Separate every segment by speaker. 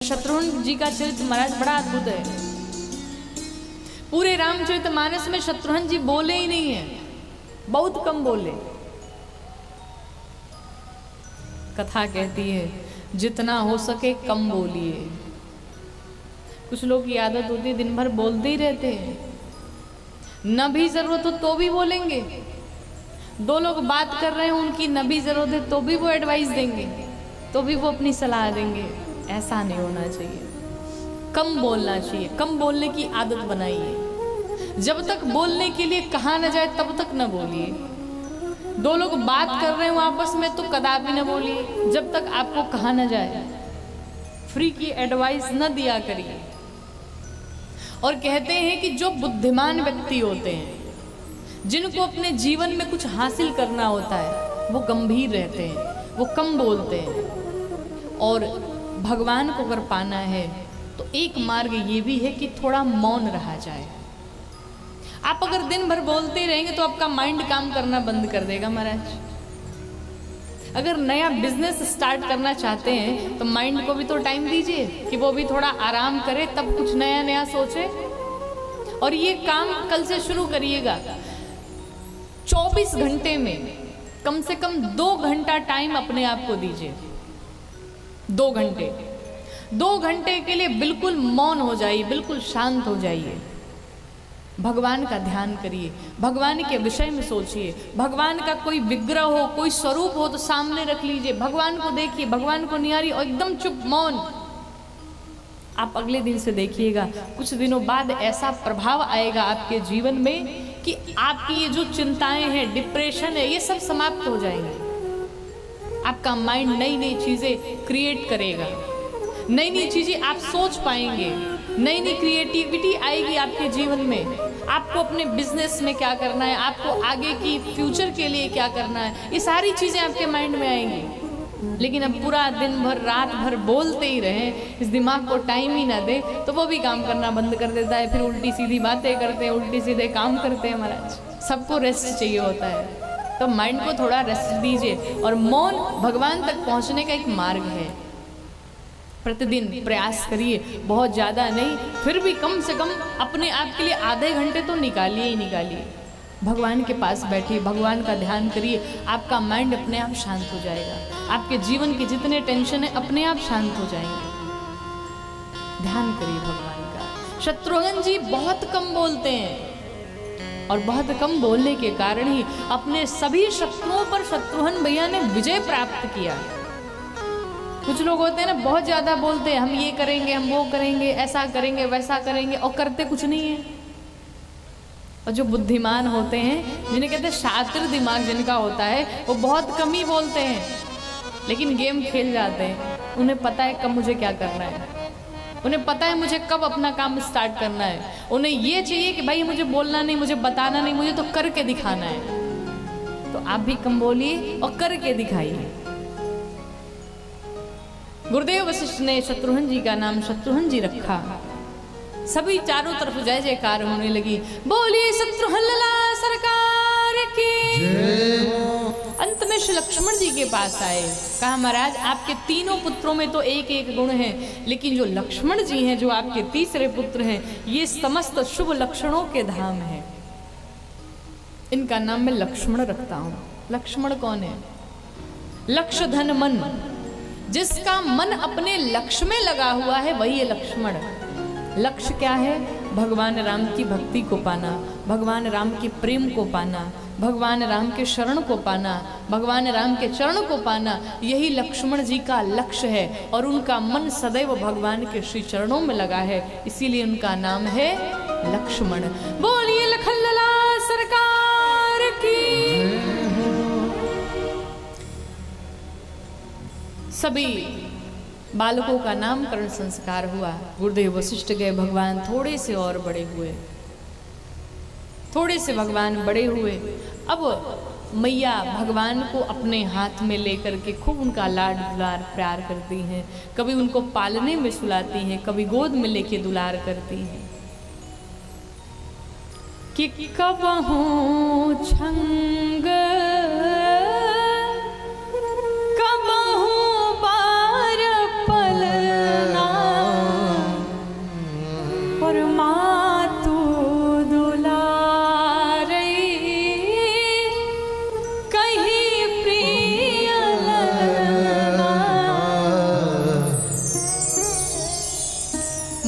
Speaker 1: शत्रुघ्न जी का चरित्र महाराज बड़ा अद्भुत है। पूरे रामचरितमानस में शत्रुघ्न जी बोले ही नहीं है, बहुत कम बोले। कथा कहती है जितना हो सके कम बोलिए। कुछ लोग की आदत होती है दिन भर बोलते ही रहते हैं, न भी जरूरत हो तो भी बोलेंगे। दो लोग बात कर रहे हैं, उनकी न भी जरूरत है तो भी वो एडवाइस देंगे, तो भी वो अपनी सलाह देंगे। ऐसा नहीं होना चाहिए, कम बोलना चाहिए। कम बोलने की आदत बनाइए। जब तक बोलने के लिए कहा न जाए तब तक न बोलिए। दो लोग बात कर रहे हो आपस में तो कदापि न बोलिए जब तक आपको कहा न जाए। फ्री की एडवाइस न दिया करिए। और कहते हैं कि जो बुद्धिमान व्यक्ति होते हैं, जिनको अपने जीवन में कुछ हासिल करना होता है, वो गंभीर रहते हैं, वो कम बोलते हैं। और भगवान को अगर पाना है तो एक मार्ग ये भी है कि थोड़ा मौन रहा जाए। आप अगर दिन भर बोलते रहेंगे तो आपका माइंड काम करना बंद कर देगा महाराज। अगर नया बिजनेस स्टार्ट करना चाहते हैं तो माइंड को भी तो टाइम दीजिए कि वो भी थोड़ा आराम करे, तब कुछ नया नया सोचे। और ये काम कल से शुरू करिएगा। 24 घंटे में कम से कम 2 घंटा टाइम अपने आप को दीजिए। 2 घंटे, 2 घंटे के लिए बिल्कुल मौन हो जाइए, बिल्कुल शांत हो जाइए। भगवान का ध्यान करिए, भगवान के विषय में सोचिए। भगवान का कोई विग्रह हो, कोई स्वरूप हो तो सामने रख लीजिए, भगवान को देखिए, भगवान को निहारिए और एकदम चुप मौन। आप अगले दिन से देखिएगा, कुछ दिनों बाद ऐसा प्रभाव आएगा आपके जीवन में कि आपकी ये जो चिंताएं हैं, डिप्रेशन है, ये सब समाप्त हो जाएंगे। आपका माइंड नई नई चीजें क्रिएट करेगा, नई नई चीजें आप सोच पाएंगे, नई नई क्रिएटिविटी आएगी आपके जीवन में। आपको अपने बिजनेस में क्या करना है, आपको आगे की फ्यूचर के लिए क्या करना है, ये सारी चीजें आपके माइंड में आएंगी। लेकिन अब पूरा दिन भर रात भर बोलते ही रहें, इस दिमाग को टाइम ही ना दे तो वो भी काम करना बंद कर देता है। फिर उल्टी सीधी बातें करते हैं, उल्टी सीधे काम करते हैं महाराज। सबको रेस्ट चाहिए होता है, तो माइंड को थोड़ा रेस्ट दीजिए। और मौन भगवान तक पहुंचने का एक मार्ग है। प्रतिदिन प्रयास करिए, बहुत ज़्यादा नहीं, फिर भी कम से कम अपने आप के लिए आधे घंटे तो निकालिए ही निकालिए। भगवान के पास बैठिए, भगवान का ध्यान करिए, आपका माइंड अपने आप शांत हो जाएगा। आपके जीवन के जितने टेंशन है अपने आप शांत हो जाएंगे। ध्यान करिए भगवान का। शत्रुघ्न जी बहुत कम बोलते हैं और बहुत कम बोलने के कारण ही अपने सभी शत्रुओं पर शत्रुघ्न भैया ने विजय प्राप्त किया। कुछ लोग होते हैं ना, बहुत ज्यादा बोलते हैं, हम ये करेंगे, हम वो करेंगे, ऐसा करेंगे, वैसा करेंगे, और करते कुछ नहीं है। और जो बुद्धिमान होते हैं, जिन्हें कहते हैं शातिर दिमाग जिनका होता है, वो बहुत कम ही बोलते हैं लेकिन गेम खेल जाते हैं। उन्हें पता है कब मुझे क्या करना है, उन्हें पता है मुझे कब अपना काम स्टार्ट करना है। उन्हें ये चाहिए कि भाई मुझे बोलना नहीं, मुझे बताना नहीं, मुझे तो करके दिखाना है। तो आप भी कम बोलिए और करके दिखाइए। गुरुदेव वशिष्ठ ने शत्रुघ्न जी का नाम शत्रुघ्न जी रखा। सभी चारों तरफ जय जयकार होने लगी। बोलिए शत्रुघ्न लला सरकार की। अंत में श्री लक्ष्मण जी के पास आए। कहा महाराज आपके तीनों पुत्रों में तो एक एक गुण है, लेकिन जो लक्ष्मण जी हैं, जो आपके तीसरे पुत्र हैं, ये समस्त शुभ लक्षणों के धाम है। इनका नाम मैं लक्ष्मण रखता हूं। लक्ष्मण कौन है? लक्ष्य धन मन, जिसका मन अपने लक्ष्य में लगा हुआ है वही है लक्ष्मण। लक्ष्य क्या है? भगवान राम की भक्ति को पाना, भगवान राम के प्रेम को पाना, भगवान राम के शरण को पाना, भगवान राम के चरण को पाना, यही लक्ष्मण जी का लक्ष्य है। और उनका मन सदैव भगवान के श्री चरणों में लगा है, इसीलिए उनका नाम है लक्ष्मण। बोलिए लखन लला सरकार की। सभी बालकों का नामकरण संस्कार हुआ। गुरुदेव वशिष्ठ गए, भगवान थोड़े से और बड़े हुए, थोड़े से भगवान बड़े हुए। अब मैया भगवान को अपने हाथ में लेकर के खूब उनका लाड दुलार प्यार करती हैं। कभी उनको पालने में सुलाती हैं, कभी गोद में लेके दुलार करती हैं। कि कबहू छंग कबहू बार पलना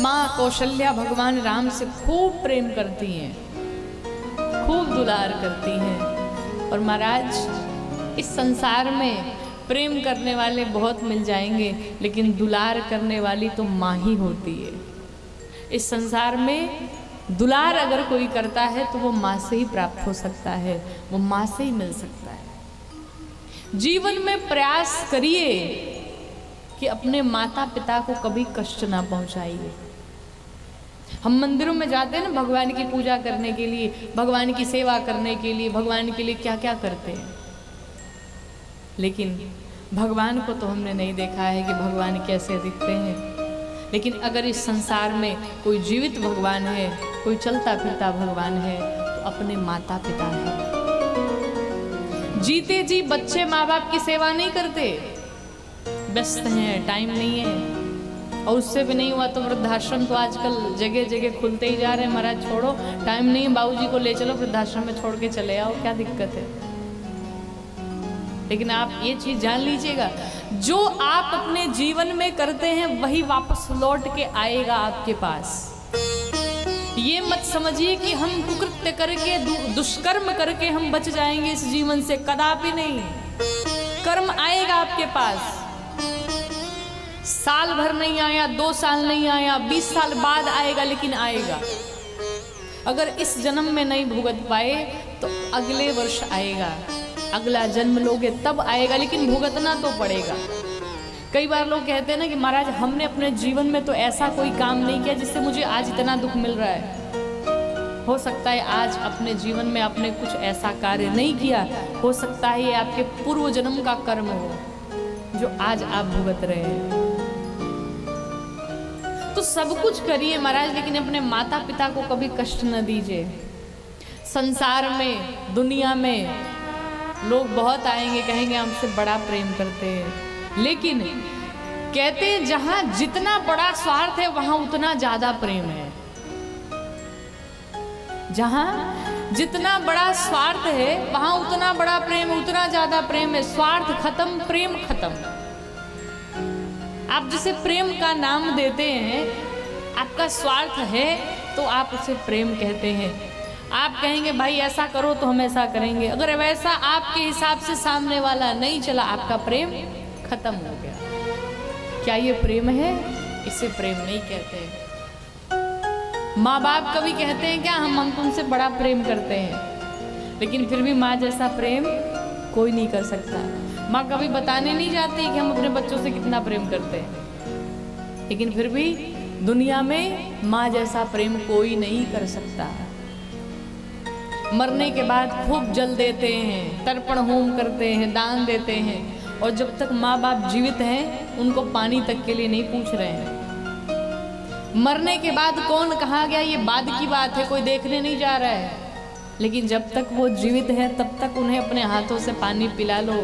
Speaker 1: माँ कौशल्या भगवान राम से खूब प्रेम करती हैं, खूब दुलार करती हैं। और महाराज इस संसार में प्रेम करने वाले बहुत मिल जाएंगे, लेकिन दुलार करने वाली तो माँ ही होती है। इस संसार में दुलार अगर कोई करता है तो वो माँ से ही प्राप्त हो सकता है, वो माँ से ही मिल सकता है। जीवन में प्रयास करिए कि अपने माता पिता को कभी कष्ट ना पहुंचाइए। हम मंदिरों में जाते हैं ना भगवान की पूजा करने के लिए, भगवान की सेवा करने के लिए, भगवान के लिए क्या क्या करते हैं, लेकिन भगवान को तो हमने नहीं देखा है कि भगवान कैसे दिखते हैं। लेकिन अगर इस संसार में कोई जीवित भगवान है, कोई चलता फिरता भगवान है, तो अपने माता पिता है। जीते जी बच्चे माँ बाप की सेवा नहीं करते, व्यस्त हैं, टाइम नहीं है। और उससे भी नहीं हुआ तो वृद्धाश्रम तो आजकल जगह जगह खुलते ही जा रहे हैं। महाराज छोड़ो, टाइम नहीं है, बाबूजी को ले चलो वृद्धाश्रम में, छोड़ के चले आओ, क्या दिक्कत है। लेकिन आप ये चीज जान लीजिएगा, जो आप अपने जीवन में करते हैं वही वापस लौट के आएगा आपके पास। ये मत समझिए कि हम कुकृत्य करके, दुष्कर्म करके हम बच जाएंगे इस जीवन से, कदापि नहीं। कर्म आएगा आपके पास, साल भर नहीं आया, 2 साल नहीं आया, 20 साल बाद आएगा, लेकिन आएगा। अगर इस जन्म में नहीं भुगत पाए तो अगले वर्ष आएगा, अगला जन्म लोगे तब आएगा, लेकिन भुगतना तो पड़ेगा। कई बार लोग कहते हैं ना कि महाराज हमने अपने जीवन में तो ऐसा कोई काम नहीं किया जिससे मुझे आज इतना दुख मिल रहा है। हो सकता है आज अपने जीवन में आपने कुछ ऐसा कार्य नहीं किया, हो सकता है ये आपके पूर्व जन्म का कर्म हो जो आज आप भुगत रहे हैं। तो सब कुछ करिए महाराज, लेकिन अपने माता पिता को कभी कष्ट न दीजिए। संसार में, दुनिया में लोग बहुत आएंगे, कहेंगे हमसे बड़ा प्रेम करते हैं, लेकिन कहते हैं जहां जितना बड़ा स्वार्थ है वहां उतना ज्यादा प्रेम है। जहां जितना बड़ा स्वार्थ है वहां उतना बड़ा प्रेम, उतना ज्यादा प्रेम है। स्वार्थ खत्म, प्रेम खत्म। आप जिसे प्रेम का नाम देते हैं, आपका स्वार्थ है तो आप उसे प्रेम कहते हैं। आप कहेंगे भाई ऐसा करो तो हम ऐसा करेंगे, अगर वैसा आपके हिसाब से सामने वाला नहीं चला, आपका प्रेम खत्म हो गया। क्या ये प्रेम है? इसे प्रेम नहीं कहते। माँ बाप कभी कहते हैं क्या हम तुमसे बड़ा प्रेम करते हैं, लेकिन फिर भी माँ जैसा प्रेम कोई नहीं कर सकता। माँ कभी बताने नहीं जाती कि हम अपने बच्चों से कितना प्रेम करते हैं, लेकिन फिर भी दुनिया में माँ जैसा प्रेम कोई नहीं कर सकता। मरने के बाद खूब जल देते हैं, तर्पण होम करते हैं, दान देते हैं, और जब तक माँ बाप जीवित हैं उनको पानी तक के लिए नहीं पूछ रहे हैं। मरने के बाद कौन कहाँ गया ये बाद की बात है, कोई देखने नहीं जा रहा है, लेकिन जब तक वो जीवित है तब तक उन्हें अपने हाथों से पानी पिला लो।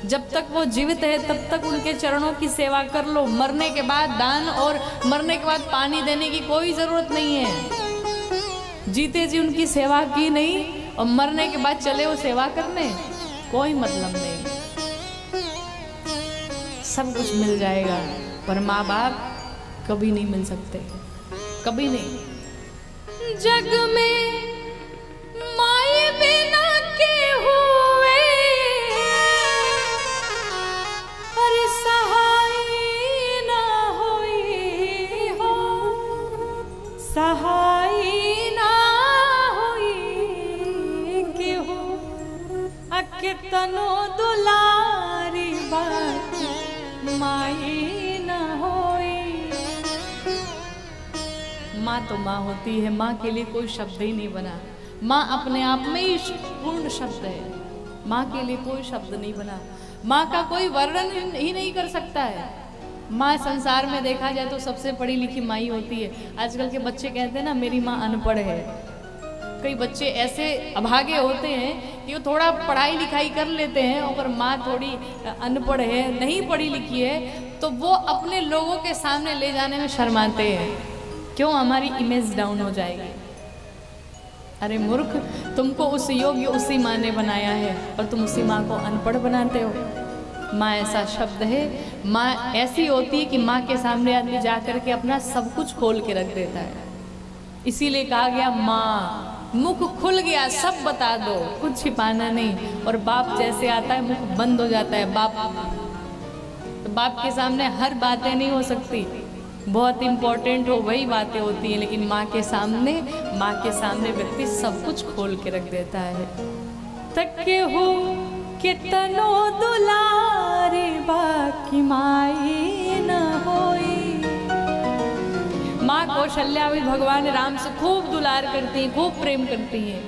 Speaker 1: जब तक वो जीवित है तब तक उनके चरणों की सेवा कर लो। मरने के बाद दान और मरने के बाद पानी देने की कोई जरूरत नहीं है। जीते जी उनकी सेवा की नहीं और मरने के बाद चले वो सेवा करने, कोई मतलब नहीं। सब कुछ मिल जाएगा, पर माँ बाप कभी नहीं मिल सकते, कभी नहीं। जग में माए बिना के हुए अरे सहाय ना होई हो, सहाय ना होई के हो अके तनो दुलारी बात माई ना होई। माँ तो माँ होती है, माँ के लिए कोई शब्द ही नहीं बना। माँ अपने आप में ही पूर्ण शब्द है, माँ के लिए कोई शब्द नहीं बना। माँ का कोई वर्णन ही नहीं कर सकता है। माँ संसार में देखा जाए तो सबसे पढ़ी लिखी माँ ही होती है। आजकल के बच्चे कहते हैं ना मेरी माँ अनपढ़ है। कई बच्चे ऐसे अभागे होते हैं कि वो थोड़ा पढ़ाई लिखाई कर लेते हैं, और माँ थोड़ी अनपढ़ है, नहीं पढ़ी लिखी है, तो वो अपने लोगों के सामने ले जाने में शर्माते हैं। क्यों? हमारी इमेज डाउन हो जाएगी। अरे मूर्ख, तुमको उस योग्य उसी माँ ने बनाया है और तुम उसी माँ को अनपढ़ बनाते हो। माँ ऐसा शब्द है। माँ ऐसी होती है कि माँ के सामने आदमी जा कर के अपना सब कुछ खोल के रख देता है। इसीलिए कहा गया माँ, मुख खुल गया सब बता दो, कुछ छिपाना नहीं। और बाप जैसे आता है मुख बंद हो जाता है। बाप के सामने हर बातें नहीं हो सकती, बहुत इंपॉर्टेंट हो वही बातें होती हैं, लेकिन माँ के सामने व्यक्ति सब कुछ खोल के रख देता है। तके हो कितनो दुलारे बाकी माई न होई। माँ कौशल्या भी भगवान राम से खूब दुलार करती हैं, खूब प्रेम करती हैं।